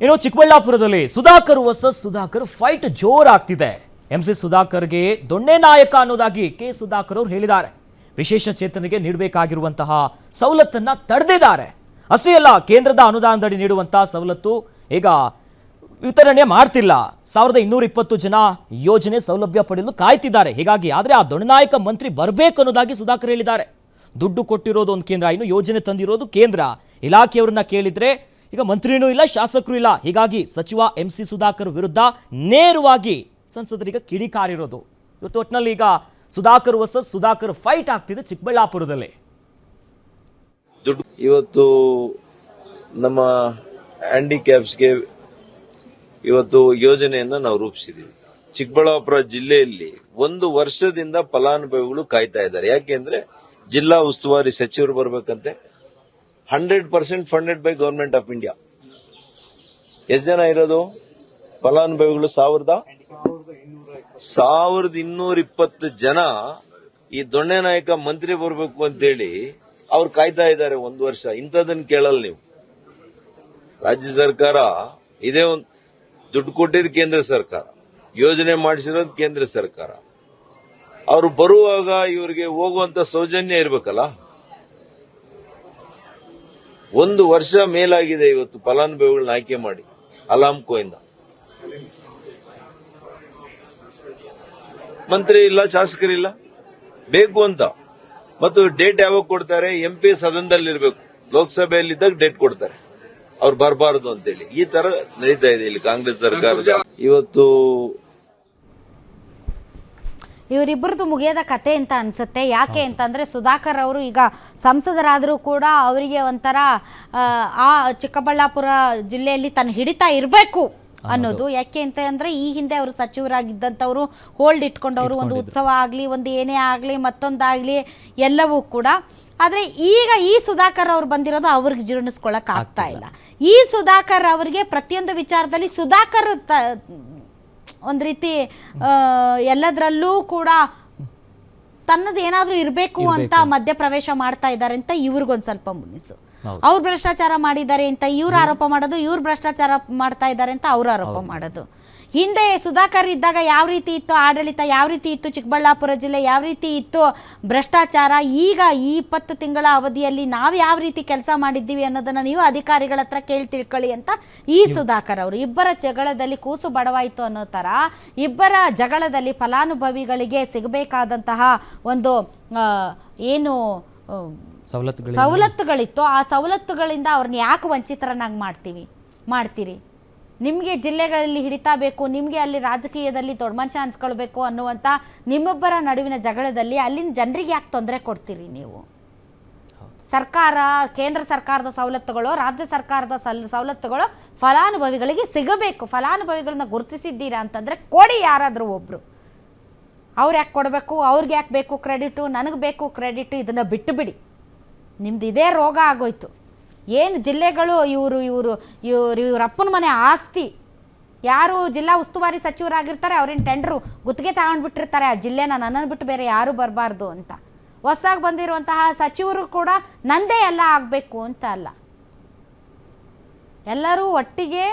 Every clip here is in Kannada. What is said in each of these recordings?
ಇನ್ನು ಚಿಕ್ಕಬಳ್ಳಾಪುರದಲ್ಲಿ ಸುಧಾಕರ್ ವರ್ಸಸ್ ಸುಧಾಕರ್ ಫೈಟ್ ಜೋರಾಗ್ತಿದೆ. ಎಂಸಿ ಸುಧಾಕರ್ಗೆ ದೊಣ್ಣೆ ನಾಯಕ ಅನ್ನೋದಾಗಿ ಕೆ ಸುಧಾಕರ್ ಅವರು ಹೇಳಿದ್ದಾರೆ. ವಿಶೇಷ ಚೇತನರಿಗೆ ನೀಡಬೇಕಾಗಿರುವಂತಹ ಸವಲತ್ತನ್ನ ತಡೆದಿದ್ದಾರೆ. ಅಷ್ಟೇ ಅಲ್ಲ, ಕೇಂದ್ರದ ಅನುದಾನದಡಿ ನೀಡುವಂತಹ ಸವಲತ್ತು ಈಗ ವಿತರಣೆ ಮಾಡ್ತಿಲ್ಲ. 1220 ಜನ ಯೋಜನೆ ಸೌಲಭ್ಯ ಪಡೆಯಲು ಕಾಯ್ತಿದ್ದಾರೆ. ಹೀಗಾಗಿ ಆದರೆ ಆ ದೊಣ್ಣನಾಯಕ ಮಂತ್ರಿ ಬರಬೇಕು ಅನ್ನೋದಾಗಿ ಸುಧಾಕರ್ ಹೇಳಿದ್ದಾರೆ. ದುಡ್ಡು ಕೊಟ್ಟಿರೋದು ಒಂದು ಕೇಂದ್ರ, ಇನ್ನು ಯೋಜನೆ ತಂದಿರೋದು ಕೇಂದ್ರ. ಇಲಾಖೆಯವರನ್ನ ಕೇಳಿದ್ರೆ ಈಗ ಮಂತ್ರಿನೂ ಇಲ್ಲ, ಶಾಸಕರು ಇಲ್ಲ. ಹೀಗಾಗಿ ಸಚಿವ ಎಂಸಿ ಸುಧಾಕರ್ ವಿರುದ್ಧ ನೇರವಾಗಿ ಸಂಸದರಿಗೆ ಕಿಡಿಕಾರಿರೋದು. ಇವತ್ತು ಒಟ್ಟಿನಲ್ಲಿ ಈಗ ಸುಧಾಕರ್ ವರ್ಸಸ್ ಸುಧಾಕರ್ ಫೈಟ್ ಆಗ್ತಿದೆ ಚಿಕ್ಕಬಳ್ಳಾಪುರದಲ್ಲಿ. ಇವತ್ತು ನಮ್ಮ ಹ್ಯಾಂಡಿಕ್ಯಾಪ್ಸ್ಗೆ ಇವತ್ತು ಯೋಜನೆಯನ್ನ ನಾವು ರೂಪಿಸಿದೀವಿ. ಚಿಕ್ಕಬಳ್ಳಾಪುರ ಜಿಲ್ಲೆಯಲ್ಲಿ 1 ವರ್ಷದಿಂದ ಫಲಾನುಭವಿಗಳು ಕಾಯ್ತಾ ಇದ್ದಾರೆ. ಯಾಕೆಂದ್ರೆ ಜಿಲ್ಲಾ ಉಸ್ತುವಾರಿ ಸಚಿವರು ಬರ್ಬೇಕಂತೆ. 100% funded by government of India. ಎಷ್ಟು ಜನ ಇರೋದು ಫಲಾನುಭವಿಗಳು? 1220 ಜನ ಈ ದೊಣ್ಣೆ ನಾಯಕ ಮಂತ್ರಿ ಬರಬೇಕು ಅಂತೇಳಿ ಅವ್ರು ಕಾಯ್ತಾ ಇದ್ದಾರೆ 1 ವರ್ಷ. ಇಂಥದನ್ನ ಕೇಳಲ್ಲ ನೀವು. ರಾಜ್ಯ ಸರ್ಕಾರ ಇದೇ ಒಂದು ದುಡ್ಡು ಕೊಟ್ಟಿದ್ದು ಕೇಂದ್ರ ಸರ್ಕಾರ, ಯೋಜನೆ ಮಾಡಿಸಿರೋದು ಕೇಂದ್ರ ಸರ್ಕಾರ. ಅವರು ಬರುವಾಗ ಇವರಿಗೆ ಹೋಗುವಂತ ಸೌಜನ್ಯ ಇರ್ಬೇಕಲ್ಲ. 1 ವರ್ಷ ಮೇಲಾಗಿದೆ ಇವತ್ತು ಫಲಾನುಭವಿಗಳನ್ನ ಆಯ್ಕೆ ಮಾಡಿ ಅಲಾಮ್ಕೋಯಿಂದ. ಮಂತ್ರಿ ಇಲ್ಲ, ಶಾಸಕರಿಲ್ಲ, ಬೇಕು ಅಂತ. ಮತ್ತು ಡೇಟ್ ಯಾವಾಗ ಕೊಡ್ತಾರೆ? MP ಸದನದಲ್ಲಿ ಇರಬೇಕು, ಲೋಕಸಭೆಯಲ್ಲಿದ್ದಾಗ ಡೇಟ್ ಕೊಡ್ತಾರೆ. ಅವ್ರು ಬರಬಾರದು ಅಂತೇಳಿ ಈ ತರ ನಡೀತಾ ಇದೆ ಇಲ್ಲಿ ಕಾಂಗ್ರೆಸ್ ಸರ್ಕಾರದ. ಇವತ್ತು ಇವರಿಬ್ಬರದು ಮುಗಿಯದ ಕತೆ ಅಂತ ಅನ್ಸುತ್ತೆ. ಯಾಕೆ ಅಂತಂದ್ರೆ ಸುಧಾಕರ್ ಅವರು ಈಗ ಸಂಸದರಾದರೂ ಕೂಡ ಅವರಿಗೆ ಒಂಥರ ಆ ಚಿಕ್ಕಬಳ್ಳಾಪುರ ಜಿಲ್ಲೆಯಲ್ಲಿ ತನ್ನ ಹಿಡಿತಾ ಇರಬೇಕು ಅನ್ನೋದು. ಯಾಕೆ ಅಂತ ಅಂದ್ರೆ ಈ ಹಿಂದೆ ಅವರು ಸಚಿವರಾಗಿದ್ದಂಥವ್ರು ಹೋಲ್ಡ್ ಇಟ್ಕೊಂಡವರು, ಒಂದು ಉತ್ಸವ ಆಗಲಿ, ಒಂದು ಏನೇ ಆಗಲಿ, ಮತ್ತೊಂದಾಗಲಿ ಎಲ್ಲವೂ ಕೂಡ. ಆದರೆ ಈಗ ಈ ಸುಧಾಕರ್ ಅವ್ರು ಬಂದಿರೋದು ಅವ್ರಿಗೆ ಜೀರ್ಣಿಸ್ಕೊಳ್ಳೋಕೆ ಆಗ್ತಾ ಇಲ್ಲ. ಈ ಸುಧಾಕರ್ ಅವರಿಗೆ ಪ್ರತಿಯೊಂದು ವಿಚಾರದಲ್ಲಿ ಸುಧಾಕರ್ ಒಂದು ರೀತಿ ಎಲ್ಲದರಲ್ಲೂ ಕೂಡ ತನ್ನದು ಏನಾದರೂ ಇರಬೇಕು ಅಂತ ಮಧ್ಯಪ್ರವೇಶ ಮಾಡ್ತಾ ಇದ್ದಾರೆ ಅಂತ ಇವ್ರಿಗೊಂದು ಸ್ವಲ್ಪ ಮುನಿಸು. ಅವ್ರು ಭ್ರಷ್ಟಾಚಾರ ಮಾಡಿದ್ದಾರೆ ಅಂತ ಇವ್ರು ಆರೋಪ ಮಾಡೋದು, ಇವ್ರು ಭ್ರಷ್ಟಾಚಾರ ಮಾಡ್ತಾ ಇದ್ದಾರೆ ಅಂತ ಅವ್ರು ಆರೋಪ ಮಾಡೋದು. ಹಿಂದೆ ಸುಧಾಕರ್ ಇದ್ದಾಗ ಯಾವ ರೀತಿ ಇತ್ತು ಆಡಳಿತ, ಯಾವ ರೀತಿ ಇತ್ತು ಚಿಕ್ಕಬಳ್ಳಾಪುರ ಜಿಲ್ಲೆ, ಯಾವ ರೀತಿ ಇತ್ತು ಭ್ರಷ್ಟಾಚಾರ, ಈಗ ಈ 20 ತಿಂಗಳ ಅವಧಿಯಲ್ಲಿ ನಾವು ಯಾವ ರೀತಿ ಕೆಲಸ ಮಾಡಿದ್ದೀವಿ ಅನ್ನೋದನ್ನ ನೀವು ಅಧಿಕಾರಿಗಳ ಹತ್ರ ಕೇಳಿ ತಿಳ್ಕೊಳ್ಳಿ ಅಂತ ಈ ಸುಧಾಕರ್ ಅವರು. ಇಬ್ಬರ ಜಗಳದಲ್ಲಿ ಕೂಸು ಬಡವಾಯಿತು ಅನ್ನೋ ಥರ ಇಬ್ಬರ ಜಗಳದಲ್ಲಿ ಫಲಾನುಭವಿಗಳಿಗೆ ಸಿಗಬೇಕಾದಂತಹ ಒಂದು ಏನು ಸವಲತ್ತುಗಳಿತ್ತು, ಆ ಸವಲತ್ತುಗಳಿಂದ ಅವ್ರನ್ನ ಯಾಕೆ ವಂಚಿತರನ್ನಾಗಿ ಮಾಡ್ತೀರಿ? ನಿಮಗೆ ಜಿಲ್ಲೆಗಳಲ್ಲಿ ಹಿಡಿತಾ ಬೇಕು, ನಿಮಗೆ ಅಲ್ಲಿ ರಾಜಕೀಯದಲ್ಲಿ ದೊಡ್ಡ ಮನುಷ್ಯ ಅನ್ಸ್ಕೊಳ್ಬೇಕು ಅನ್ನುವಂಥ ನಿಮ್ಮೊಬ್ಬರ ನಡುವಿನ ಜಗಳದಲ್ಲಿ ಅಲ್ಲಿನ ಜನರಿಗೆ ಯಾಕೆ ತೊಂದರೆ ಕೊಡ್ತೀರಿ ನೀವು? ಸರ್ಕಾರ, ಕೇಂದ್ರ ಸರ್ಕಾರದ ಸವಲತ್ತುಗಳು, ರಾಜ್ಯ ಸರ್ಕಾರದ ಸವಲತ್ತುಗಳು ಫಲಾನುಭವಿಗಳಿಗೆ ಸಿಗಬೇಕು. ಫಲಾನುಭವಿಗಳನ್ನ ಗುರುತಿಸಿದ್ದೀರಾ ಅಂತಂದರೆ ಕೊಡಿ, ಯಾರಾದರೂ ಒಬ್ಬರು. ಅವ್ರು ಯಾಕೆ ಕೊಡಬೇಕು? ಅವ್ರಿಗೆ ಯಾಕೆ ಬೇಕು ಕ್ರೆಡಿಟು? ನನಗೆ ಬೇಕು ಕ್ರೆಡಿಟು? ಇದನ್ನು ಬಿಟ್ಟು ಬಿಡಿ. ನಿಮ್ದು ಇದೇ ರೋಗ ಆಗೋಯ್ತು. ಏನು ಜಿಲ್ಲೆಗಳು ಇವ್ರ ಅಪ್ಪನ ಮನೆ ಆಸ್ತಿ. ಯಾರು ಜಿಲ್ಲಾ ಉಸ್ತುವಾರಿ ಸಚಿವರಾಗಿರ್ತಾರೆ ಅವ್ರೇನು ಟೆಂಡ್ರು ಗುತ್ತಿಗೆ ತಗೊಂಡ್ಬಿಟ್ಟಿರ್ತಾರೆ ಆ ಜಿಲ್ಲೆನ, ನನ್ನನ್ನು ಬಿಟ್ಟು ಬೇರೆ ಯಾರು ಬರಬಾರ್ದು ಅಂತ. ಹೊಸದಾಗಿ ಬಂದಿರುವಂತಹ ಸಚಿವರು ಕೂಡ ನಂದೇ ಎಲ್ಲ ಆಗಬೇಕು ಅಂತ ಅಲ್ಲ, ಎಲ್ಲರೂ ಒಟ್ಟಿಗೆ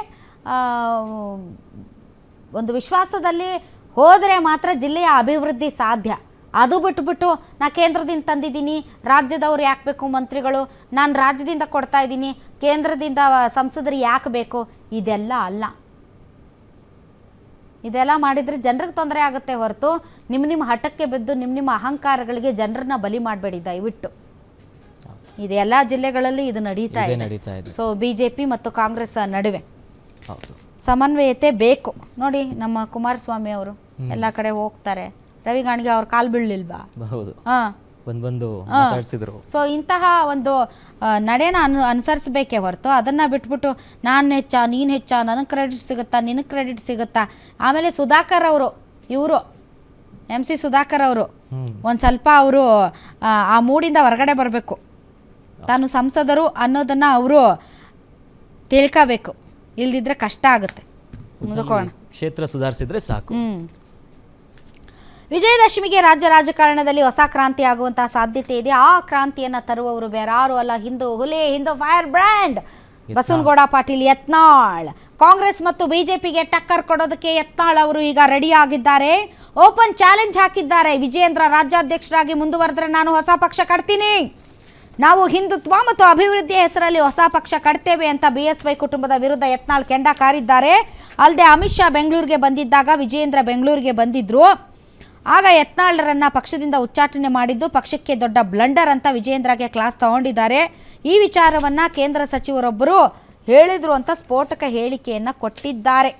ಒಂದು ವಿಶ್ವಾಸದಲ್ಲಿ ಹೋದರೆ ಮಾತ್ರ ಜಿಲ್ಲೆಯ ಅಭಿವೃದ್ಧಿ ಸಾಧ್ಯ. ಅದು ಬಿಟ್ಬಿಟ್ಟು ನಾ ಕೇಂದ್ರದಿಂದ ತಂದಿದ್ದೀನಿ, ರಾಜ್ಯದವ್ರು ಯಾಕೆ ಬೇಕು ಮಂತ್ರಿಗಳು, ನಾನು ರಾಜ್ಯದಿಂದ ಕೊಡ್ತಾ ಇದ್ದೀನಿ, ಕೇಂದ್ರದಿಂದ ಸಂಸದರು ಯಾಕೆ ಬೇಕು, ಇದೆಲ್ಲ ಅಲ್ಲ. ಇದೆಲ್ಲ ಮಾಡಿದರೆ ಜನರಿಗೆ ತೊಂದರೆ ಆಗುತ್ತೆ ಹೊರತು ನಿಮ್ಮ ಹಠಕ್ಕೆ ಬಿದ್ದು ನಿಮ್ಮ ಅಹಂಕಾರಗಳಿಗೆ ಜನರನ್ನ ಬಲಿ ಮಾಡಬೇಡಿ ದಯವಿಟ್ಟು. ಇದೆಲ್ಲ ಜಿಲ್ಲೆಗಳಲ್ಲಿ ಇದು ನಡೀತಾ ಇದೆ. ಸೊ BJP ಮತ್ತು ಕಾಂಗ್ರೆಸ್ ನಡುವೆ ಸಮನ್ವಯತೆ ಬೇಕು. ನೋಡಿ, ನಮ್ಮ ಕುಮಾರಸ್ವಾಮಿ ಅವರು ಎಲ್ಲ ಕಡೆ ಹೋಗ್ತಾರೆ, ರವಿ ಗಾಣಿಗೆ ಅವ್ರ ಕಾಲು ಬೀಳಲಿಲ್ವಾ? ಸೊ ಇಂತಹ ಒಂದು ನಡೆನ ಅನುಸರಿಸಬೇಕೇ ಹೊರತು ಅದನ್ನು ಬಿಟ್ಬಿಟ್ಟು ನಾನು ಹೆಚ್ಚಾ, ನೀನು ಹೆಚ್ಚಾ, ನನಗೆ ಕ್ರೆಡಿಟ್ ಸಿಗುತ್ತಾ, ನಿನಗೆ ಕ್ರೆಡಿಟ್ ಸಿಗುತ್ತಾ. ಆಮೇಲೆ ಸುಧಾಕರ್ ಅವರು, ಇವರು MC ಸುಧಾಕರ್ ಅವರು ಒಂದು ಸ್ವಲ್ಪ ಅವರು ಆ ಮೂಡಿಂದ ಹೊರಗಡೆ ಬರಬೇಕು. ತಾನು ಸಂಸದರು ಅನ್ನೋದನ್ನು ಅವರು ತಿಳ್ಕೋಬೇಕು, ಇಲ್ದಿದ್ರೆ ಕಷ್ಟ ಆಗುತ್ತೆ. ಮುಂದಕ್ಕೋಣ, ಕ್ಷೇತ್ರ ಸುಧಾರಿಸಿದ್ರೆ ಸಾಕು. ವಿಜಯದಶಮಿಗೆ ರಾಜ್ಯ ರಾಜಕಾರಣದಲ್ಲಿ ಹೊಸ ಕ್ರಾಂತಿ ಆಗುವಂತಹ ಸಾಧ್ಯತೆ ಇದೆ. ಆ ಕ್ರಾಂತಿಯನ್ನು ತರುವವರು ಬೇರಾರು ಅಲ್ಲ, ಹಿಂದೂ ಹುಲಿ, ಹಿಂದೂ ಫೈರ್ ಬ್ರ್ಯಾಂಡ್ ಬಸವನಗೌಡ ಪಾಟೀಲ್ ಯತ್ನಾಳ್ ಕಾಂಗ್ರೆಸ್ ಮತ್ತು ಬಿಜೆಪಿಗೆ ಟಕ್ಕರ್ ಕೊಡೋದಕ್ಕೆ ಯತ್ನಾಳ್ ಅವರು ಈಗ ರೆಡಿ ಆಗಿದ್ದಾರೆ. ಓಪನ್ ಚಾಲೆಂಜ್ ಹಾಕಿದ್ದಾರೆ. ವಿಜಯೇಂದ್ರ ರಾಜ್ಯಾಧ್ಯಕ್ಷರಾಗಿ ಮುಂದುವರೆದ್ರೆ ನಾನು ಹೊಸ ಪಕ್ಷ ಕಟ್ತೀನಿ, ನಾವು ಹಿಂದುತ್ವ ಮತ್ತು ಅಭಿವೃದ್ಧಿಯ ಹೆಸರಲ್ಲಿ ಹೊಸ ಪಕ್ಷ ಕಟ್ತೇವೆ ಅಂತ ಬಿಎಸ್ವೈ ಕುಟುಂಬದ ವಿರುದ್ಧ ಯತ್ನಾಳ್ ಕೆಂಡ ಕಾರಿದ್ದಾರೆ. ಅಲ್ಲದೆ ಅಮಿತ್ ಶಾ ಬೆಂಗಳೂರಿಗೆ ಬಂದಿದ್ದಾಗ ವಿಜಯೇಂದ್ರ ಬೆಂಗಳೂರಿಗೆ ಬಂದಿದ್ರು. ಆಗ ಯತ್ನಾಳ್ರನ್ನ ಪಕ್ಷದಿಂದ ಉಚ್ಚಾಟನೆ ಮಾಡಿದ್ದು ಪಕ್ಷಕ್ಕೆ ದೊಡ್ಡ ಬ್ಲಂಡರ್ ಅಂತ ವಿಜಯೇಂದ್ರಗೆ ಕ್ಲಾಸ್ ತಗೊಂಡಿದ್ದಾರೆ. ಈ ವಿಚಾರವನ್ನ ಕೇಂದ್ರ ಸಚಿವರೊಬ್ಬರು ಹೇಳಿದ್ರು ಅಂತ ಸ್ಫೋಟಕ ಹೇಳಿಕೆಯನ್ನ ಕೊಟ್ಟಿದ್ದಾರೆ.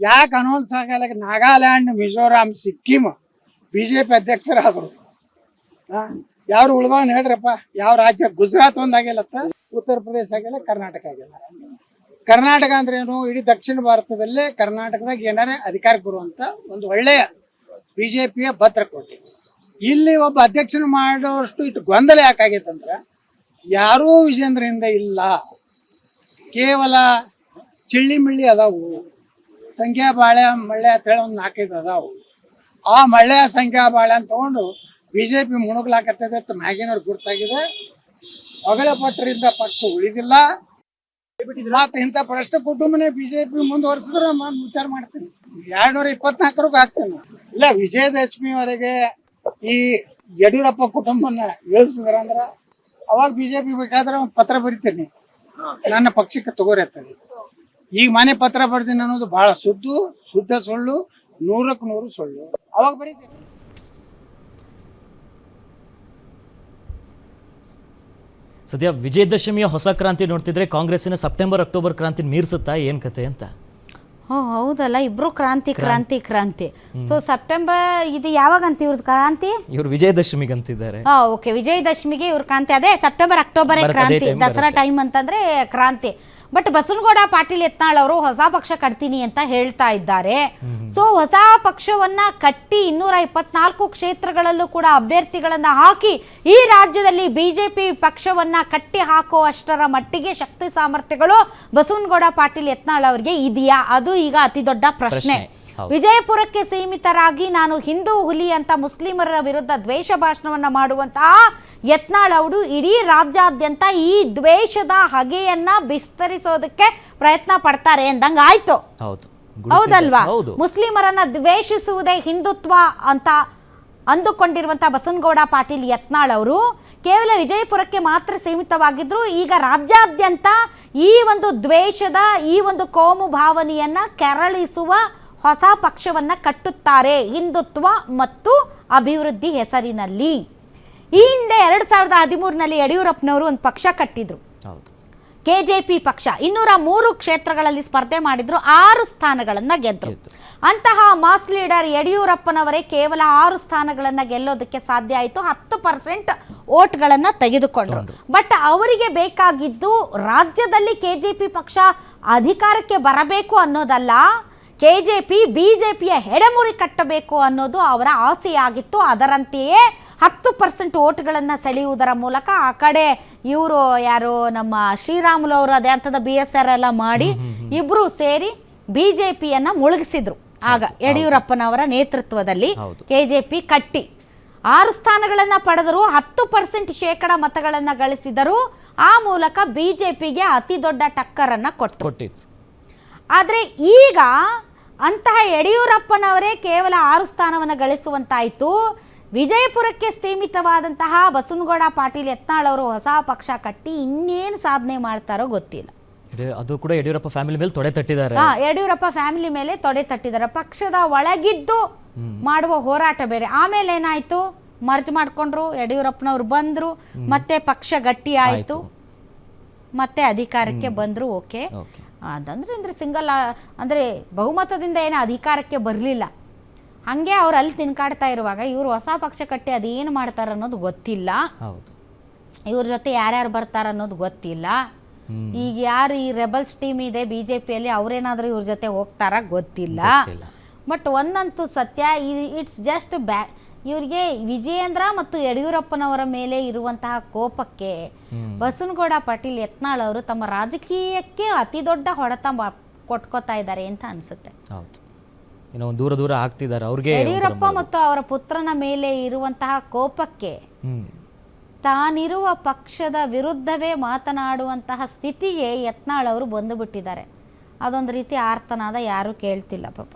ಯಾಕೆ ಅನೌನ್ಸ್ ಆಗಲ್ಲ? ನಾಗಾಲ್ಯಾಂಡ್, ಮಿಜೋರಾಂ, ಸಿಕ್ಕಿಂ ಬಿಜೆಪಿ ಅಧ್ಯಕ್ಷರಾದ್ರು. ಯಾರು ಉಳ್ದವನ್ ಹೇಳ್ರಪ್ಪ, ಯಾವ ರಾಜ್ಯ? ಗುಜರಾತ್ ಒಂದಾಗಿಲ್ಲತ್ತ, ಉತ್ತರ ಪ್ರದೇಶ ಆಗಿಲ್ಲ, ಕರ್ನಾಟಕ ಆಗಿಲ್ಲ. ಕರ್ನಾಟಕ ಅಂದ್ರೆ ಏನು? ಇಡೀ ದಕ್ಷಿಣ ಭಾರತದಲ್ಲೇ ಕರ್ನಾಟಕದಾಗ ಏನಾರೇ ಅಧಿಕಾರಕ್ಕೆ ಬರುವಂತ ಒಂದು ಒಳ್ಳೆಯ ಬಿಜೆಪಿಯ ಭದ್ರಕೋಟೆ. ಇಲ್ಲಿ ಒಬ್ಬ ಅಧ್ಯಕ್ಷನ ಮಾಡೋಷ್ಟು ಇಟ್ಟು ಗೊಂದಲ ಯಾಕಾಗೈತಂದ್ರ, ಯಾರೂ ವಿಜೇಂದ್ರದಿಂದ ಇಲ್ಲ, ಕೇವಲ ಚಿಳ್ಳಿ ಮಿಳ್ಳಿ ಅದಾವು, ಸಂಖ್ಯಾ ಬಾಳೆ ಮಳ್ಳೆ ಅಂತ ಹೇಳಿ ಒಂದು 4-5 ಅದಾವು. ಆ ಮಳ್ಳೆಯ ಸಂಖ್ಯಾ ಬಾಳೆ ಅಂತ ತಗೊಂಡು ಬಿಜೆಪಿ ಮುಣುಗ್ಲಾಕತ್ತದೆ ಅಂತ ಮ್ಯಾಗಿನವ್ರು ಗುರ್ತಾಗಿದೆ. ಹೊಗಳ ಪಟ್ಟರಿಂದ ಪಕ್ಷ ಉಳಿದಿಲ್ಲ. ಮತ್ತೆ ಇಂಥ ಭ್ರಷ್ಟ ಕುಟುಂಬನೇ ಬಿಜೆಪಿ ಮುಂದುವರಿಸಿದ್ರೆ ನಾನು ವಿಚಾರ ಮಾಡ್ತೀನಿ. 224 ಹಾಕ್ತೇನೆ. ಇಲ್ಲ, ವಿಜಯದಶಮಿವರೆಗೆ ಈ ಯಡಿಯೂರಪ್ಪ ಕುಟುಂಬನ ಇಳಿಸಿದ್ರ ಅಂದ್ರ ಅವಾಗ ಬಿಜೆಪಿ ಬೇಕಾದ್ರೆ ಒಂದು ಪತ್ರ ಬರಿತೀನಿ, ನನ್ನ ಪಕ್ಷಕ್ಕೆ ತಗೋರಿರ್ತಾರೆ. ಈಗ ಮನೆ ಪತ್ರ ಬರ್ತೀನಿ ಅನ್ನೋದು ಬಹಳ ಶುದ್ಧ ಸುಳ್ಳು, 100ಕ್ಕೆ 100 ಸುಳ್ಳು. ಅವಾಗ ಬರೀತೀನಿ. ಸದ್ಯ ವಿಜಯದಶಮಿಯ ಹೊಸ ಕ್ರಾಂತಿ ನೋಡ್ತಿದ್ರೆ ಕಾಂಗ್ರೆಸ್ಸಿನ ಸೆಪ್ಟೆಂಬರ್ ಅಕ್ಟೋಬರ್ ಕ್ರಾಂತಿ ಮೀರಿಸುತ್ತಾ ಏನ್ ಕತೆ ಅಂತ? ಹೌದಲ್ಲ, ಇಬ್ರು ಕ್ರಾಂತಿ. ಸೊ ಸೆಪ್ಟೆಂಬರ್ ಇದು ಯಾವಾಗ ಅಂತ ಇವ್ರದ್ದು ಕ್ರಾಂತಿ? ಇವ್ರು ವಿಜಯದಶಮಿಗೆ ಅಂತಿದ್ದಾರೆ. ಓಕೆ, ವಿಜಯದಶಮಿಗೆ ಇವ್ರ ಕ್ರಾಂತಿ. ಅದೇ ಸೆಪ್ಟೆಂಬರ್ ಅಕ್ಟೋಬರ್ ಕ್ರಾಂತಿ, ದಸರಾ ಟೈಮ್ ಅಂತಂದ್ರೆ ಕ್ರಾಂತಿ. ಬಟ್ ಬಸವನಗೌಡ ಪಾಟೀಲ್ ಯತ್ನಾಳ್ ಅವರು ಹೊಸ ಪಕ್ಷ ಕಟ್ತೀನಿ ಅಂತ ಹೇಳ್ತಾ ಇದ್ದಾರೆ. ಸೊ ಹೊಸ ಪಕ್ಷವನ್ನ ಕಟ್ಟಿ 224 ಕ್ಷೇತ್ರಗಳಲ್ಲೂ ಕೂಡ ಅಭ್ಯರ್ಥಿಗಳನ್ನ ಹಾಕಿ ಈ ರಾಜ್ಯದಲ್ಲಿ ಬಿಜೆಪಿ ಪಕ್ಷವನ್ನ ಕಟ್ಟಿ ಹಾಕುವಷ್ಟರ ಮಟ್ಟಿಗೆ ಶಕ್ತಿ ಸಾಮರ್ಥ್ಯಗಳು ಬಸವನಗೌಡ ಪಾಟೀಲ್ ಯತ್ನಾಳ್ ಅವರಿಗೆ ಇದೆಯಾ? ಅದು ಈಗ ಅತಿ ದೊಡ್ಡ ಪ್ರಶ್ನೆ. ವಿಜಯಪುರಕ್ಕೆ ಸೀಮಿತರಾಗಿ ನಾನು ಹಿಂದೂ ಹುಲಿ ಅಂತ ಮುಸ್ಲಿಮರ ವಿರುದ್ಧ ದ್ವೇಷ ಭಾಷಣವನ್ನ ಮಾಡುವಂತಹ ಯತ್ನಾಳ್ ಅವರು ಇಡೀ ರಾಜ್ಯಾದ್ಯಂತ ಈ ದ್ವೇಷದ ಹಗೆಯನ್ನ ವಿಸ್ತರಿಸೋದಕ್ಕೆ ಪ್ರಯತ್ನ ಪಡ್ತಾರೆ ಎಂದಂಗ ಆಯ್ತು. ಹೌದಲ್ವಾ? ಮುಸ್ಲಿಮರನ್ನ ದ್ವೇಷಿಸುವುದೇ ಹಿಂದುತ್ವ ಅಂತ ಅಂದುಕೊಂಡಿರುವಂತಹ ಬಸವನಗೌಡ ಪಾಟೀಲ್ ಯತ್ನಾಳ್ ಅವರು ಕೇವಲ ವಿಜಯಪುರಕ್ಕೆ ಮಾತ್ರ ಸೀಮಿತವಾಗಿದ್ರು. ಈಗ ರಾಜ್ಯಾದ್ಯಂತ ಈ ಒಂದು ದ್ವೇಷದ, ಈ ಒಂದು ಕೋಮು ಭಾವನೆಯನ್ನ ಕೆರಳಿಸುವ ಹೊಸ ಪಕ್ಷವನ್ನ ಕಟ್ಟುತ್ತಾರೆ ಹಿಂದುತ್ವ ಮತ್ತು ಅಭಿವೃದ್ಧಿ ಹೆಸರಿನಲ್ಲಿ. ಈ ಹಿಂದೆ 2013ನಲ್ಲಿ ಯಡಿಯೂರಪ್ಪನವರು ಒಂದು ಪಕ್ಷ ಕಟ್ಟಿದ್ರು, ಕೆಜೆಪಿ ಪಕ್ಷ. 203 ಕ್ಷೇತ್ರಗಳಲ್ಲಿ ಸ್ಪರ್ಧೆ ಮಾಡಿದ್ರು, 6 ಸ್ಥಾನಗಳನ್ನ ಗೆದ್ರು. ಅಂತಹ ಮಾಸ್ ಲೀಡರ್ ಯಡಿಯೂರಪ್ಪನವರೇ ಕೇವಲ 6 ಸ್ಥಾನಗಳನ್ನ ಗೆಲ್ಲೋದಕ್ಕೆ ಸಾಧ್ಯ ಆಯಿತು, 10% ಓಟ್ಗಳನ್ನ ತೆಗೆದುಕೊಂಡ್ರು. ಬಟ್ ಅವರಿಗೆ ಬೇಕಾಗಿದ್ದು ರಾಜ್ಯದಲ್ಲಿ ಕೆಜೆಪಿ ಪಕ್ಷ ಅಧಿಕಾರಕ್ಕೆ ಬರಬೇಕು ಅನ್ನೋದಲ್ಲ, ಕೆಜೆಪಿ ಬಿಜೆಪಿಯ ಹೆಡೆಮುರಿ ಕಟ್ಟಬೇಕು ಅನ್ನೋದು ಅವರ ಆಸೆಯಾಗಿತ್ತು. ಅದರಂತೆಯೇ 10% ಓಟ್ಗಳನ್ನು ಸೆಳೆಯುವುದರ ಮೂಲಕ ಆ ಕಡೆ ಇವರು ಯಾರು ನಮ್ಮ ಶ್ರೀರಾಮುಲು ಅವರು ಅದೇ ಅಂತದ BSR ಎಲ್ಲ ಮಾಡಿ ಇಬ್ರು ಸೇರಿ ಬಿಜೆಪಿಯನ್ನ ಮುಳುಗಿಸಿದ್ರು. ಆಗ ಯಡಿಯೂರಪ್ಪನವರ ನೇತೃತ್ವದಲ್ಲಿ ಕೆಜೆಪಿ ಕಟ್ಟಿ 6 ಸ್ಥಾನಗಳನ್ನ ಪಡೆದರು, 10% ಶೇಕಡ ಮತಗಳನ್ನ ಗಳಿಸಿದರು. ಆ ಮೂಲಕ ಬಿಜೆಪಿಗೆ ಅತಿ ದೊಡ್ಡ ಟಕ್ಕರನ್ನ ಕೊಟ್ಟಿದ್ರು. ಆದರೆ ಈಗ ಅಂತಹ ಯಡಿಯೂರಪ್ಪನವರೇ ಕೇವಲ 6 ಸ್ಥಾನವನ್ನು ಗಳಿಸುವಂತಾಯಿತು. ವಿಜಯಪುರಕ್ಕೆ ಸೀಮಿತವಾದಂತಹ ಬಸವನಗೌಡ ಪಾಟೀಲ್ ಯತ್ನಾಳ್ ಅವರು ಹೊಸ ಪಕ್ಷ ಕಟ್ಟಿ ಇನ್ನೇನು ಸಾಧನೆ ಮಾಡ್ತಾರೋ ಗೊತ್ತಿಲ್ಲ. ಅದು ಕೂಡ ಯಡಿಯೂರಪ್ಪ ಫ್ಯಾಮಿಲಿ ಮೇಲೆ ತೊಡೆ ತಟ್ಟಿದ್ದಾರೆ. ಯಡಿಯೂರಪ್ಪ ಫ್ಯಾಮಿಲಿ ಮೇಲೆ ತೊಡೆ ತಟ್ಟಿದ್ದಾರೆ. ಪಕ್ಷದ ಒಳಗಿದ್ದು ಮಾಡುವ ಹೋರಾಟ ಬೇರೆ. ಆಮೇಲೆ ಏನಾಯ್ತು, ಮರ್ಜ್ ಮಾಡ್ಕೊಂಡ್ರು, ಯಡಿಯೂರಪ್ಪನವ್ರು ಬಂದ್ರು, ಮತ್ತೆ ಪಕ್ಷ ಗಟ್ಟಿ ಆಯ್ತು, ಮತ್ತೆ ಅಧಿಕಾರಕ್ಕೆ ಬಂದ್ರು. ಓಕೆ, ಅದಂದ್ರೆ ಸಿಂಗಲ್ ಅಂದ್ರೆ ಬಹುಮತದಿಂದ ಏನೋ ಅಧಿಕಾರಕ್ಕೆ ಬರಲಿಲ್ಲ. ಹಂಗೆ ಅವ್ರು ಅಲ್ಲಿ ತಿನ್ಕಾಡ್ತಾ ಇರುವಾಗ ಇವರು ಹೊಸ ಪಕ್ಷ ಕಟ್ಟಿ ಅದೇನು ಮಾಡ್ತಾರ ಅನ್ನೋದು ಗೊತ್ತಿಲ್ಲ. ಇವ್ರ ಜೊತೆ ಯಾರ್ಯಾರು ಬರ್ತಾರ ಅನ್ನೋದು ಗೊತ್ತಿಲ್ಲ. ಈಗ ಯಾರು ಈ ರೆಬಲ್ಸ್ ಟೀಮ್ ಇದೆ ಬಿಜೆಪಿಯಲ್ಲಿ, ಅವ್ರೇನಾದ್ರೂ ಇವ್ರ ಜೊತೆ ಹೋಗ್ತಾರ ಗೊತ್ತಿಲ್ಲ. ಬಟ್ ಒಂದಂತೂ ಸತ್ಯ, ಇಟ್ಸ್ ಜಸ್ಟ್ ಇವರಿಗೆ ವಿಜಯೇಂದ್ರ ಮತ್ತು ಯಡಿಯೂರಪ್ಪನವರ ಮೇಲೆ ಇರುವಂತಹ ಕೋಪಕ್ಕೆ ಬಸವನಗೌಡ ಪಾಟೀಲ್ ಯತ್ನಾಳ್ ಅವರು ತಮ್ಮ ರಾಜಕೀಯಕ್ಕೆ ಅತಿ ದೊಡ್ಡ ಹೊಡೆತ ಕೊಟ್ಕೋತಾ ಇದ್ದಾರೆ ಅಂತ ಅನ್ಸುತ್ತೆ. ದೂರ ಆಗ್ತಿದ್ದಾರೆ ಅವ್ರಿಗೆ. ಯಡಿಯೂರಪ್ಪ ಮತ್ತು ಅವರ ಪುತ್ರನ ಮೇಲೆ ಇರುವಂತಹ ಕೋಪಕ್ಕೆ ತಾನಿರುವ ಪಕ್ಷದ ವಿರುದ್ಧವೇ ಮಾತನಾಡುವಂತಹ ಸ್ಥಿತಿಗೆ ಯತ್ನಾಳ್ ಅವರು ಬಂದುಬಿಟ್ಟಿದ್ದಾರೆ. ಅದೊಂದು ರೀತಿ ಆರ್ತನಾದ ಯಾರೂ ಕೇಳ್ತಿಲ್ಲ ಪಾಪ.